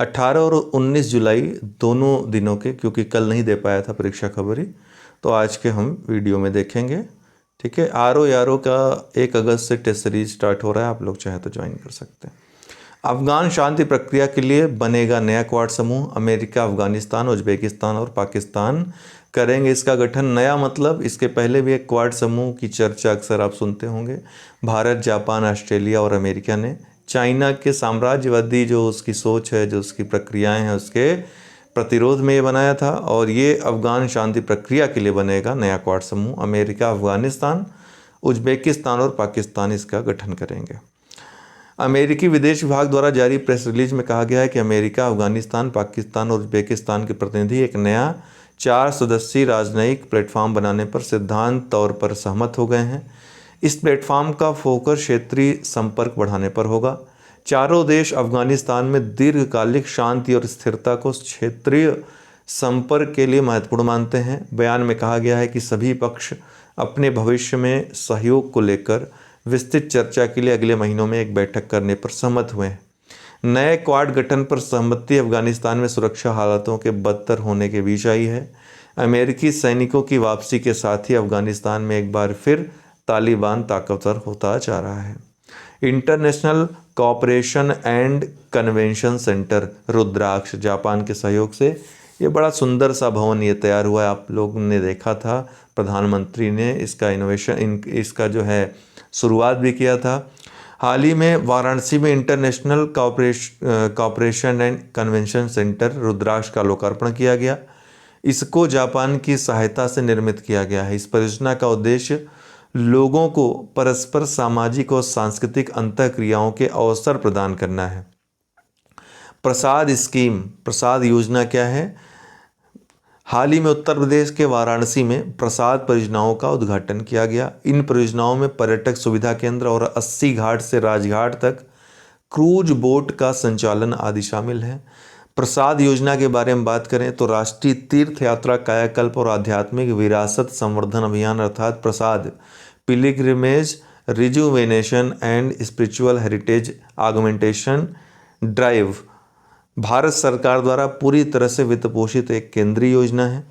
18 और 19 जुलाई दोनों दिनों के, क्योंकि कल नहीं दे पाया था परीक्षा खबरी, तो आज के हम वीडियो में देखेंगे। ठीक है। RO का 1 अगस्त से टेस्ट सीरीज स्टार्ट हो रहा है, आप लोग चाहे तो ज्वाइन कर सकते हैं। अफगान शांति प्रक्रिया के लिए बनेगा नया क्वाड समूह। अमेरिका, अफगानिस्तान, उज्बेकिस्तान और पाकिस्तान करेंगे इसका गठन। नया मतलब, इसके पहले भी एक क्वाड समूह की चर्चा अक्सर आप सुनते होंगे। भारत, जापान, ऑस्ट्रेलिया और अमेरिका ने चाइना के साम्राज्यवादी जो उसकी सोच है, जो उसकी प्रक्रियाएं हैं, उसके प्रतिरोध में ये बनाया था। और ये अफगान शांति प्रक्रिया के लिए बनेगा नया क्वाड समूह। अमेरिका, अफगानिस्तान, उज्बेकिस्तान और पाकिस्तान इसका गठन करेंगे। अमेरिकी विदेश विभाग द्वारा जारी प्रेस रिलीज में कहा गया है कि अमेरिका, अफगानिस्तान, पाकिस्तान और उज्बेकिस्तान के प्रतिनिधि एक नया 4 सदस्यीय राजनयिक प्लेटफॉर्म बनाने पर सिद्धांत तौर पर सहमत हो गए हैं। इस प्लेटफॉर्म का फोकस क्षेत्रीय संपर्क बढ़ाने पर होगा। चारों देश अफगानिस्तान में दीर्घकालिक शांति और स्थिरता को क्षेत्रीय संपर्क के लिए महत्वपूर्ण मानते हैं। बयान में कहा गया है कि सभी पक्ष अपने भविष्य में सहयोग को लेकर विस्तृत चर्चा के लिए अगले महीनों में एक बैठक करने पर सहमत हुए हैं। नए क्वाड गठन पर सहमति अफगानिस्तान में सुरक्षा हालातों के बदतर होने के बीच आई है। अमेरिकी सैनिकों की वापसी के साथ ही अफगानिस्तान में एक बार फिर तालिबान ताकतवर होता जा रहा है। International cooperation and convention centre Rudraksh, Japan के सहयोग से ये बड़ा सुंदर सा भवन ये तैयार हुआ है। आप लोग ने देखा था, प्रधानमंत्री ने इसका जो है शुरुआत भी किया था। हाल ही में वाराणसी में international cooperation and convention centre Rudraksh का लोकार्पण किया गया। इसको जापान की सहायता से निर्मित किया गया है। इस परियोजना का उद्देश्य लोगों को परस्पर सामाजिक और सांस्कृतिक अंतःक्रियाओं के अवसर प्रदान करना है। प्रसाद स्कीम, प्रसाद योजना क्या है? हाल ही में उत्तर प्रदेश के वाराणसी में प्रसाद परियोजनाओं का उद्घाटन किया गया। इन परियोजनाओं में पर्यटक सुविधा केंद्र और 80 घाट से राजघाट तक क्रूज बोट का संचालन आदि शामिल है। प्रसाद योजना के बारे में बात करें तो राष्ट्रीय तीर्थ यात्रा कायाकल्प और आध्यात्मिक विरासत संवर्धन अभियान अर्थात PRASAD pilgrimage rejuvenation and spiritual heritage augmentation drive Bharat सरकार द्वारा पूरी तरह से वित्त पोषित एक केंद्रीय योजना है।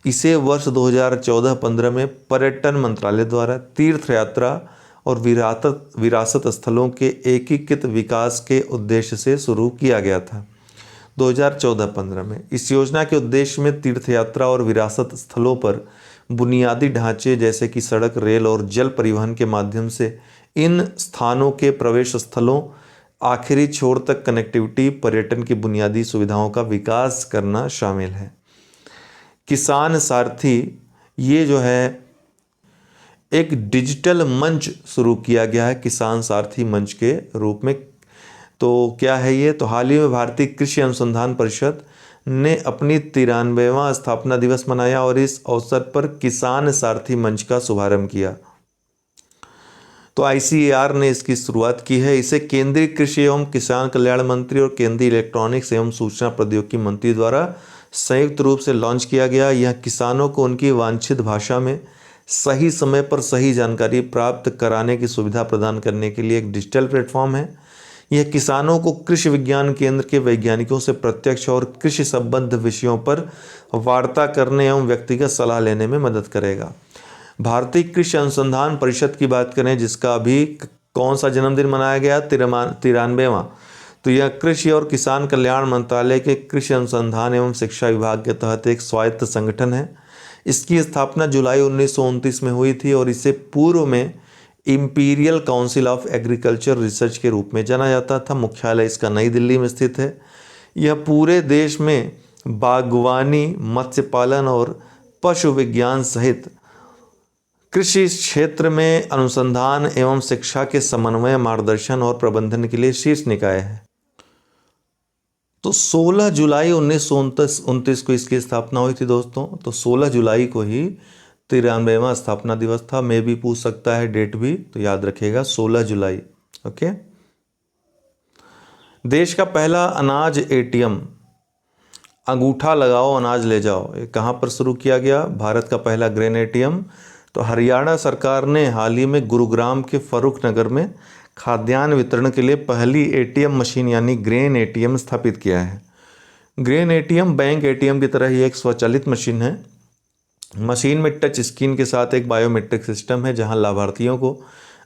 इसे वर्ष 2014-15 में पर्यटन मंत्रालय द्वारा तीर्थ यात्रा और विरासत स्थलों के एकीकृत विकास के उद्देश्य से शुरू किया गया था। 2014-15 में इस योजना के उद्देश्य में तीर्थ यात्रा और विरासत स्थलों पर बुनियादी ढांचे जैसे कि सड़क, रेल और जल परिवहन के माध्यम से इन स्थानों के प्रवेश स्थलों, आखिरी छोर तक कनेक्टिविटी, पर्यटन की बुनियादी सुविधाओं का विकास करना शामिल है। किसान सारथी, ये जो है एक डिजिटल मंच शुरू किया गया है किसान सारथी मंच के रूप में। तो क्या है ये? तो हाल ही में भारतीय कृषि अनुसंधान परिषद ने अपनी 93वां स्थापना दिवस मनाया और इस अवसर पर किसान सारथी मंच का शुभारंभ किया। तो ICAR ने इसकी शुरुआत की है। इसे केंद्रीय कृषि एवं किसान कल्याण मंत्री और केंद्रीय इलेक्ट्रॉनिक्स एवं सूचना प्रौद्योगिकी मंत्री द्वारा संयुक्त रूप से लॉन्च किया गया। यह किसानों को उनकी वांछित भाषा में सही समय पर सही जानकारी प्राप्त कराने की सुविधा प्रदान करने के लिए एक डिजिटल प्लेटफॉर्म है। यह किसानों को कृषि विज्ञान केंद्र के वैज्ञानिकों से प्रत्यक्ष और कृषि संबद्ध विषयों पर वार्ता करने एवं व्यक्तिगत सलाह लेने में मदद करेगा। भारतीय कृषि अनुसंधान परिषद की बात करें, जिसका अभी कौन सा जन्मदिन मनाया गया? 93वां। तो यह कृषि और किसान कल्याण मंत्रालय के कृषि अनुसंधान एवं शिक्षा विभाग के तहत एक स्वायत्त संगठन है। इसकी स्थापना जुलाई 1929 में हुई थी और इसे पूर्व में imperial council of agriculture research के रूप में जाना जाता था। मुख्यालय इसका नई दिल्ली में स्थित है। यह पूरे देश में बागवानी, मत्स्य पालन और पशु विज्ञान सहित कृषि क्षेत्र में अनुसंधान एवं शिक्षा के समन्वय, मार्गदर्शन और प्रबंधन के लिए शीर्ष निकाय है। तो 16 जुलाई 1929 को इसकी स्थापना हुई थी दोस्तों। तो 16 जुलाई को ही 93वां स्थापना दिवस था। मैं भी पूछ सकता है डेट भी, तो याद रखिएगा 16 जुलाई। ओके। देश का पहला अनाज ATM, अंगूठा लगाओ अनाज ले जाओ, ये कहाँ पर शुरू किया गया? भारत का पहला ग्रेन ATM तो हरियाणा सरकार ने हाल ही में गुरुग्राम के फरूख नगर में खाद्यान्न वितरण के लिए पहली ATM मशीन यानी ग्रेन ATM स्थापित किया है। ग्रेन एटीएम बैंक एटीएम की तरह ही एक स्वचालित मशीन है। मशीन में टच स्क्रीन के साथ एक बायोमेट्रिक सिस्टम है जहां लाभार्थियों को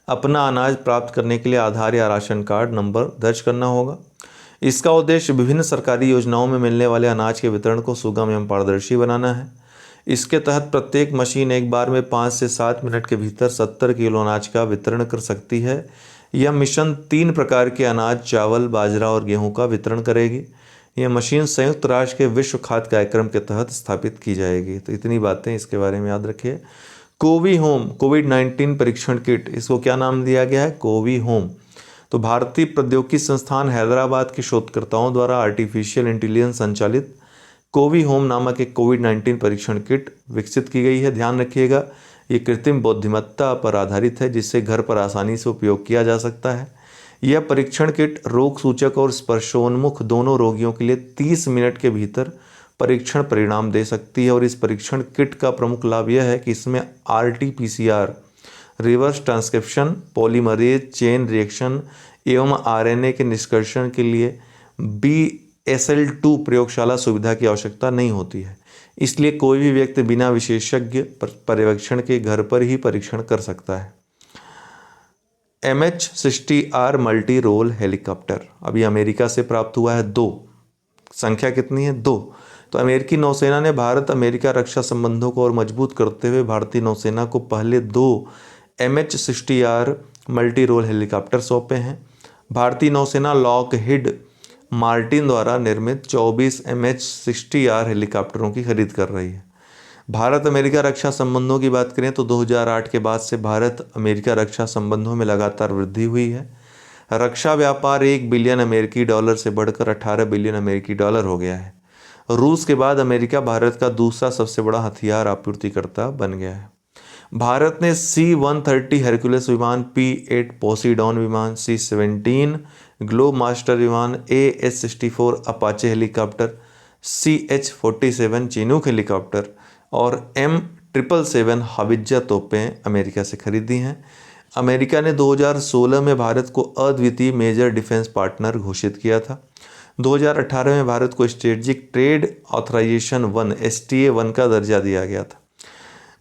अपना अनाज प्राप्त करने के लिए आधार या राशन कार्ड नंबर दर्ज करना होगा। इसका उद्देश्य विभिन्न सरकारी योजनाओं में मिलने वाले अनाज के वितरण को सुगम एवं पारदर्शी बनाना है। इसके तहत प्रत्येक मशीन एक बार में 5 से 7 मिनट के भीतर 70 किलो अनाज का वितरण कर सकती है। यह मिशन 3 प्रकार के अनाज, चावल, बाजरा और गेहूं का वितरण करेगी। यह मशीन संयुक्त राष्ट्र के विश्व खाद्य कार्यक्रम के तहत स्थापित की जाएगी। तो इतनी बातें इसके बारे में याद रखिए। कोवी होम कोविड-19 परीक्षण किट, इसको क्या नाम दिया गया है? कोवी होम। तो भारतीय प्रौद्योगिकी संस्थान हैदराबाद के शोधकर्ताओं द्वारा आर्टिफिशियल इंटेलिजेंस संचालित कोवी होम नामक एक कोविड-19 परीक्षण किट विकसित की गई है। ध्यान रखिएगा, ये कृत्रिम बुद्धिमत्ता पर आधारित है जिससे घर पर आसानी से उपयोग किया जा सकता है। यह परीक्षण किट रोग सूचक और स्पर्शोन्मुख दोनों रोगियों के लिए 30 मिनट के भीतर परीक्षण परिणाम दे सकती है। और इस परीक्षण किट का प्रमुख लाभ यह है कि इसमें RT-PCR, reverse transcription, polymerase chain reaction एवं RNA के निष्कर्षण के लिए BSL-2 प्रयोगशाला सुविधा की आवश्यकता नहीं होती है। इसलिए कोई भी व्यक्ति बिना विशेषज्ञ पर्यवेक्षण के घर पर ही परीक्षण कर सकता है। MH-60R मल्टी रोल हेलीकॉप्टर अभी अमेरिका से प्राप्त हुआ है। 2 संख्या कितनी है? 2। तो अमेरिकी नौसेना ने भारत अमेरिका रक्षा संबंधों को और मजबूत करते हुए भारतीय नौसेना को पहले 2 MH-60R मल्टी रोल हेलीकॉप्टर सौंपे हैं। भारतीय नौसेना लॉकहीड मार्टिन द्वारा निर्मित 24 MH-60R हेलीकॉप्टरों की खरीद कर रही है। भारत अमेरिका रक्षा संबंधों की बात करें तो 2008 के बाद से भारत अमेरिका रक्षा संबंधों में लगातार वृद्धि हुई है। रक्षा व्यापार 1 बिलियन अमेरिकी डॉलर से बढ़कर 18 बिलियन अमेरिकी डॉलर हो गया है। रूस के बाद अमेरिका भारत का दूसरा सबसे बड़ा हथियार आपूर्तिकर्ता बन गया है। भारत ने C-130 हेरकुलेस विमान, P-8 पोसीडॉन विमान, C-17 ग्लोब मास्टर विमान, AH-64 Apache helicopter, CH-47 Chinook helicopter और M777 हविज्जा तोपें अमेरिका से खरीदी हैं। अमेरिका ने 2016 में भारत को अद्वितीय मेजर डिफेंस पार्टनर घोषित किया था। 2018 में भारत को स्ट्रेटेजिक ट्रेड ऑथराइजेशन 1 STA-1 का दर्जा दिया गया था।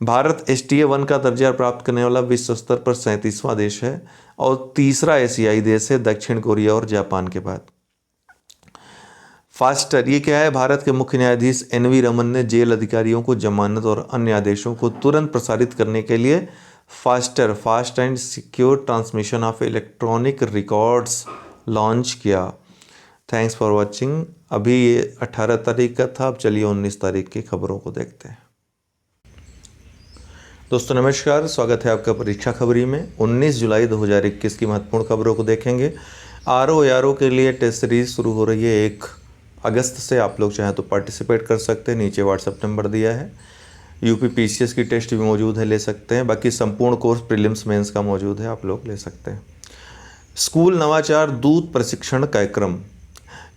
भारत STA-1 का दर्जा प्राप्त करने वाला विश्व स्तर पर 37वां देश है और तीसरा एशियाई देश है दक्षिण कोरिया और जापान के बाद। फास्टर ये क्या है? भारत के मुख्य न्यायाधीश NV रमन ने जेल अधिकारियों को जमानत और अन्य आदेशों को तुरंत प्रसारित करने के लिए faster fast and secure transmission of electronic records launch किया। Thanks for watching. अभी ये 18 तारीख का था, अब चलिए 19 तारीख की खबरों को देखते हैं। दोस्तों नमस्कार, स्वागत है आपका परीक्षा खबरी में। 19 जुलाई 2021 की महत्वपूर्ण खबरों को देखेंगे। RO के लिए टेस्ट सीरीज शुरू हो रही है 1 अगस्त से। आप लोग चाहें तो पार्टिसिपेट कर सकते हैं, नीचे व्हाट्सएप नंबर दिया है। UP PCS की टेस्ट भी मौजूद है, ले सकते हैं। बाकी संपूर्ण कोर्स प्रीलिम्स मेंस का मौजूद है, आप लोग ले सकते हैं। स्कूल नवाचार दूत प्रशिक्षण कार्यक्रम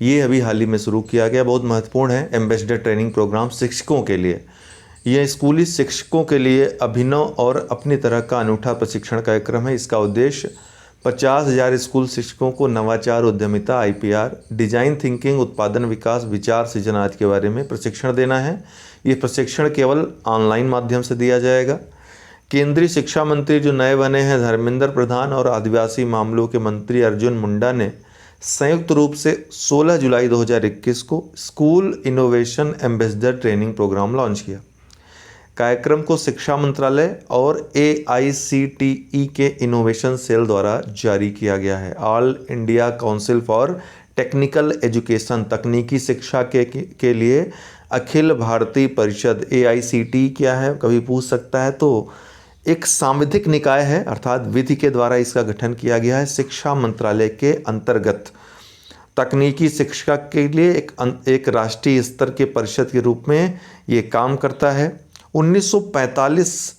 ये अभी हाल ही में शुरू किया गया, बहुत महत्वपूर्ण है। एम्बेसडर ट्रेनिंग प्रोग्राम शिक्षकों के लिए, यह स्कूली शिक्षकों के लिए अभिनव और अपनी तरह का अनूठा प्रशिक्षण कार्यक्रम है। इसका उद्देश्य 50,000 स्कूल शिक्षकों को नवाचार, उद्यमिता, IPR, डिजाइन थिंकिंग, उत्पादन विकास, विचार सृजन आदि के बारे में प्रशिक्षण देना है। ये प्रशिक्षण केवल ऑनलाइन माध्यम से दिया जाएगा। केंद्रीय शिक्षा मंत्री जो नए बने हैं धर्मेंद्र प्रधान और आदिवासी मामलों के मंत्री अर्जुन मुंडा ने संयुक्त रूप से 16 जुलाई 2021 को school innovation ambassador training programme launch किया। कार्यक्रम को शिक्षा मंत्रालय और AICTE के इनोवेशन सेल द्वारा जारी किया गया है। All India council for technical education, तकनीकी शिक्षा के लिए अखिल भारतीय परिषद, AICTE क्या है कभी पूछ सकता है, तो एक सांविधिक निकाय है, अर्थात विधि के द्वारा इसका गठन किया गया है। शिक्षा मंत्रालय के अंतर्गत तकनीकी शिक्षा के लिए एक राष्ट्रीय स्तर के परिषद के रूप में ये काम करता है। 1945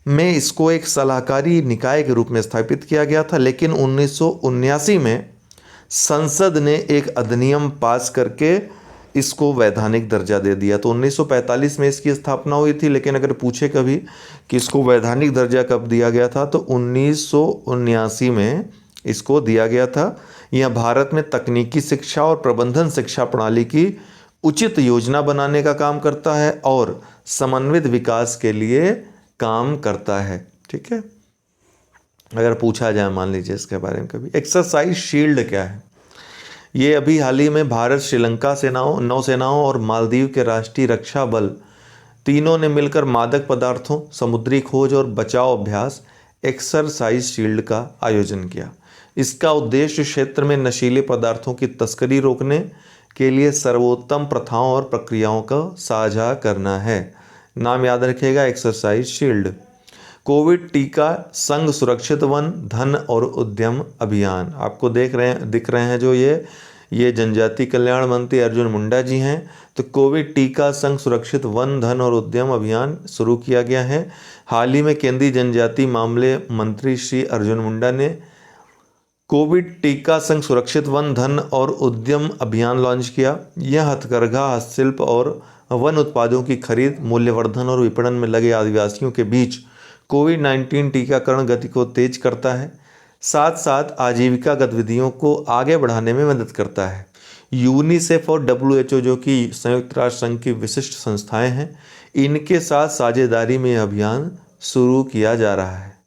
में इसको एक सलाहकारी निकाय के रूप में स्थापित किया गया था, लेकिन 1979 में संसद ने एक अधिनियम पास करके इसको वैधानिक दर्जा दे दिया। तो 1945 में इसकी स्थापना हुई थी, लेकिन अगर पूछे कभी कि इसको वैधानिक दर्जा कब दिया गया था तो 1979 में इसको दिया गया था। यह भारत में तकनीकी शिक्षा और प्रबंधन शिक्षा प्रणाली की उचित योजना बनाने का काम करता है और समन्वित विकास के लिए काम करता है। ठीक है, अगर पूछा जाए मान लीजिए इसके बारे में कभी, एक्सरसाइज शील्ड क्या है? ये अभी हाल ही में भारत, श्रीलंका सेनाओं, नौसेनाओं और मालदीव के राष्ट्रीय रक्षा बल तीनों ने मिलकर मादक पदार्थों, समुद्री खोज और बचाव अभ्यास एक्सरसाइज शील्ड का आयोजन किया। इसका उद्देश्य क्षेत्र में नशीले पदार्थों की तस्करी रोकने के लिए सर्वोत्तम प्रथाओं और प्रक्रियाओं का साझा करना है। नाम याद रखिएगा, एक्सरसाइज शील्ड। कोविड टीका संघ सुरक्षित वन धन और उद्यम अभियान, आपको दिख रहे हैं जो ये जनजाति कल्याण मंत्री अर्जुन मुंडा जी हैं। तो कोविड टीका संघ सुरक्षित वन धन और उद्यम अभियान शुरू किया गया है। हाल ही में केंद्रीय जनजाति मामले मंत्री श्री अर्जुन मुंडा ने कोविड टीका संघ सुरक्षित वन धन और उद्यम अभियान लॉन्च किया। यह हथकरघा, हस्तशिल्प और वन उत्पादों की खरीद, मूल्यवर्धन और विपणन में लगे आदिवासियों के बीच कोविड-19 टीकाकरण गति को तेज करता है, साथ साथ आजीविका गतिविधियों को आगे बढ़ाने में मदद करता है। यूनिसेफ और WHO जो कि संयुक्त राष्ट्र संघ की विशिष्ट संस्थाएं हैं, इनके साथ साझेदारी में यह अभियान शुरू किया जा रहा है।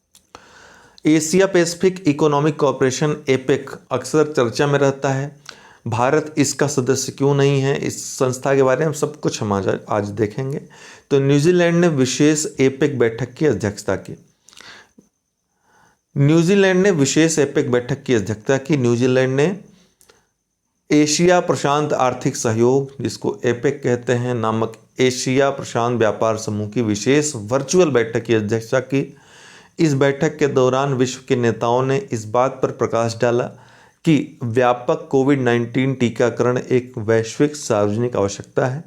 Asia Pacific economic corporation APEC अक्सर चर्चा में रहता है। भारत इसका सदस्य क्यों नहीं है, इस संस्था के बारे में सब कुछ हम आज देखेंगे। तो न्यूजीलैंड ने विशेष एपेक बैठक की अध्यक्षता की। न्यूजीलैंड ने एशिया प्रशांत आर्थिक सहयोग, जिसको एपेक कहते हैं, नामक एशिया प्रशांत व्यापार समूह की विशेष वर्चुअल बैठक की अध्यक्षता की। इस बैठक के दौरान विश्व के नेताओं ने इस बात पर प्रकाश डाला कि व्यापक कोविड-19 टीकाकरण एक वैश्विक सार्वजनिक आवश्यकता है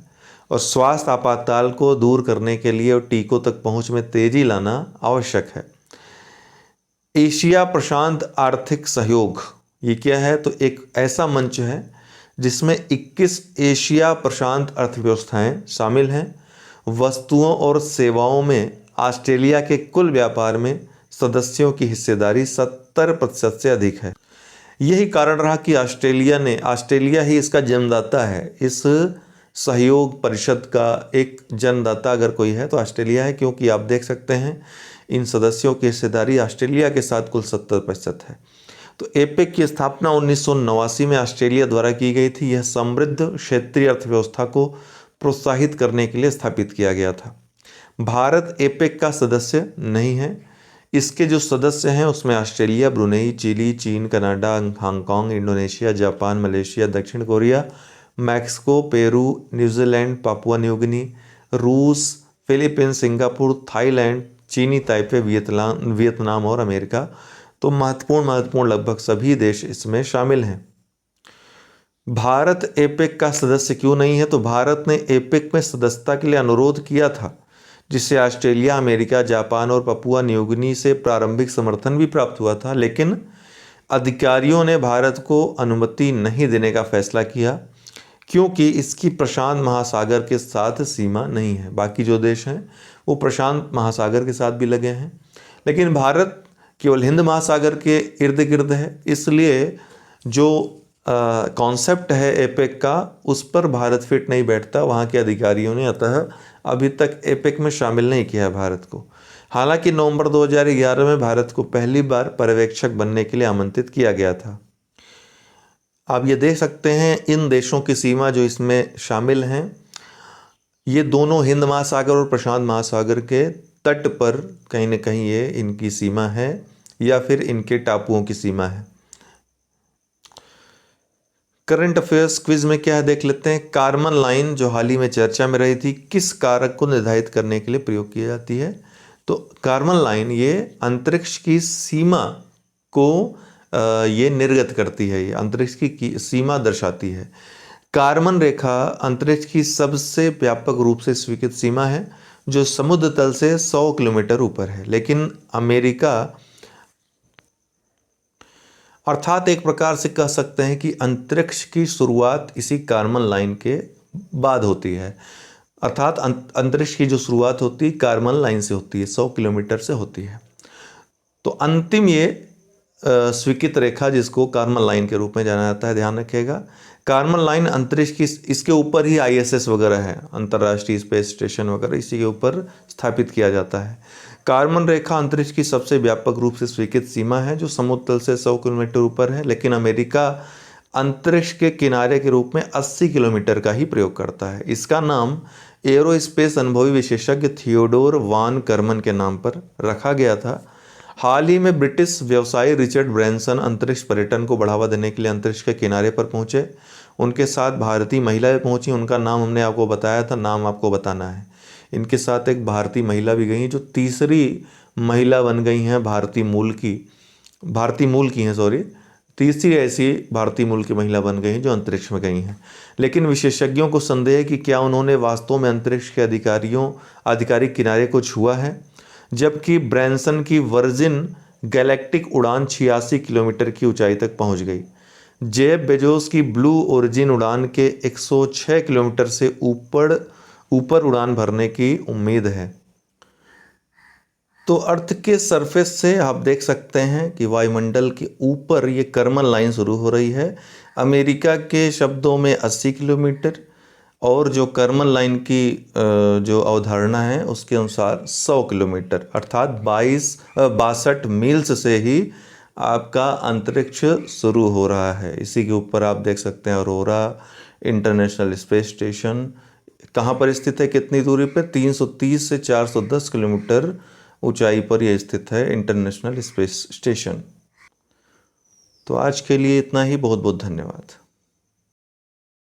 और स्वास्थ्य आपातकाल को दूर करने के लिए और टीकों तक पहुंच में तेजी लाना आवश्यक है। एशिया प्रशांत आर्थिक सहयोग ये क्या है? तो एक ऐसा मंच है जिसमें 21 एशिया प्रशांत अर्थव्यवस्थाएं शामिल हैं। वस्तुओं और सेवाओं में ऑस्ट्रेलिया के कुल व्यापार में सदस्यों की हिस्सेदारी 70% से अधिक है। यही कारण रहा कि ऑस्ट्रेलिया ही इसका जन्मदाता है। इस सहयोग परिषद का एक जन्मदाता अगर कोई है तो ऑस्ट्रेलिया है, क्योंकि आप देख सकते हैं इन सदस्यों की हिस्सेदारी ऑस्ट्रेलिया के साथ कुल 70% है। तो एपेक की स्थापना 1989 में ऑस्ट्रेलिया द्वारा की गई थी। यह समृद्ध क्षेत्रीय अर्थव्यवस्था को प्रोत्साहित करने के लिए स्थापित किया गया था। भारत एपेक का सदस्य नहीं है। इसके जो सदस्य हैं उसमें ऑस्ट्रेलिया, ब्रुनेई, चिली, चीन, Canada, Hong Kong, Indonesia, Japan, Malaysia, दक्षिण Korea, Mexico, Peru, New Zealand, Papua New Guinea, रूस, फिलीपींस, सिंगापुर, थाईलैंड, चीनी ताइपे, वियतनाम और अमेरिका। तो महत्वपूर्ण लगभग सभी देश इसमें शामिल हैं। भारत एपेक का सदस्य क्यों नहीं है? तो भारत ने एपेक में सदस्यता के लिए अनुरोध किया था, जिससे ऑस्ट्रेलिया, अमेरिका, जापान और पपुआ न्यू गिनी से प्रारंभिक समर्थन भी प्राप्त हुआ था, लेकिन अधिकारियों ने भारत को अनुमति नहीं देने का फैसला किया, क्योंकि इसकी प्रशांत महासागर के साथ सीमा नहीं है। बाकी जो देश हैं वो प्रशांत महासागर के साथ भी लगे हैं, लेकिन भारत केवल हिंद महासागर के इर्द गिर्द है। इसलिए जो कॉन्सेप्ट है एपेक का, उस पर भारत फिट नहीं बैठता वहाँ के अधिकारियों ने, अतः अभी तक एपेक में शामिल नहीं किया है भारत को। हालांकि नवंबर 2011 में भारत को पहली बार पर्यवेक्षक बनने के लिए आमंत्रित किया गया था। आप ये देख सकते हैं इन देशों की सीमा जो इसमें शामिल हैं, ये दोनों हिंद महासागर और प्रशांत महासागर के तट पर कहीं न कहीं ये इनकी सीमा है, या फिर इनके टापुओं की सीमा है। करंट अफेयर्स क्विज में क्या है देख लेते हैं। कारमन लाइन जो हाल ही में चर्चा में रही थी, किस कारक को निर्धारित करने के लिए प्रयोग की जाती है? तो कारमन लाइन ये अंतरिक्ष की सीमा को ये निर्गत करती है, ये अंतरिक्ष की सीमा दर्शाती है। कारमन रेखा अंतरिक्ष की सबसे व्यापक रूप से स्वीकृत सीमा है, जो समुद्र तल से 100 किलोमीटर ऊपर है। लेकिन अमेरिका, अर्थात एक प्रकार से कह सकते हैं कि अंतरिक्ष की शुरुआत इसी कारमन लाइन के बाद होती है। अर्थात अंतरिक्ष की जो शुरुआत होती है कारमन लाइन से होती है, 100 किलोमीटर से होती है। तो अंतिम ये स्वीकृत रेखा जिसको कारमन लाइन के रूप में जाना जाता है, ध्यान रखिएगा। कार्मन लाइन अंतरिक्ष की, इसके ऊपर ही आईएसएस वगैरह है, अंतर्राष्ट्रीय स्पेस स्टेशन वगैरह इसी के ऊपर स्थापित किया जाता है। कार्मन रेखा अंतरिक्ष की सबसे व्यापक रूप से स्वीकृत सीमा है जो समुद्र तल से 100 किलोमीटर ऊपर है, लेकिन अमेरिका अंतरिक्ष के किनारे के रूप में 80 किलोमीटर का ही प्रयोग करता है। इसका नाम एरोस्पेस अनुभवी विशेषज्ञ थियोडोर वान करमन के नाम पर रखा गया था। हाल ही में ब्रिटिश व्यवसायी रिचर्ड ब्रैनसन अंतरिक्ष पर्यटन को बढ़ावा देने के लिए अंतरिक्ष के किनारे पर पहुंचे। उनके साथ भारतीय महिलाएं पहुंची, उनका नाम हमने आपको बताया था, नाम आपको बताना है। इनके साथ एक भारतीय महिला भी गई जो तीसरी महिला बन गई हैं भारतीय मूल की हैं, सॉरी, तीसरी ऐसी भारतीय मूल की महिला बन गई जो अंतरिक्ष में गई हैं। लेकिन विशेषज्ञों को संदेह है कि क्या उन्होंने वास्तव में अंतरिक्ष के आधिकारिक किनारे को छुआ है, जबकि ब्रैनसन की वर्जिन गैलेक्टिक उड़ान 86 किलोमीटर की ऊंचाई तक पहुंच गई। जेफ बेजोस की ब्लू ओरिजिन उड़ान के 106 किलोमीटर से ऊपर उड़ान भरने की उम्मीद है। तो अर्थ के सरफेस से आप देख सकते हैं कि वायुमंडल के ऊपर ये कर्मन लाइन शुरू हो रही है। अमेरिका के शब्दों में 80 किलोमीटर, और जो कर्मन लाइन की जो अवधारणा है उसके अनुसार 100 किलोमीटर, अर्थात 62 मील्स से ही आपका अंतरिक्ष शुरू हो रहा है। इसी के ऊपर आप देख सकते हैं अरोरा इंटरनेशनल स्पेस स्टेशन कहाँ पर स्थित है, कितनी दूरी पर, 330 से 410 किलोमीटर ऊंचाई पर यह स्थित है इंटरनेशनल स्पेस स्टेशन। तो आज के लिए इतना ही, बहुत बहुत धन्यवाद।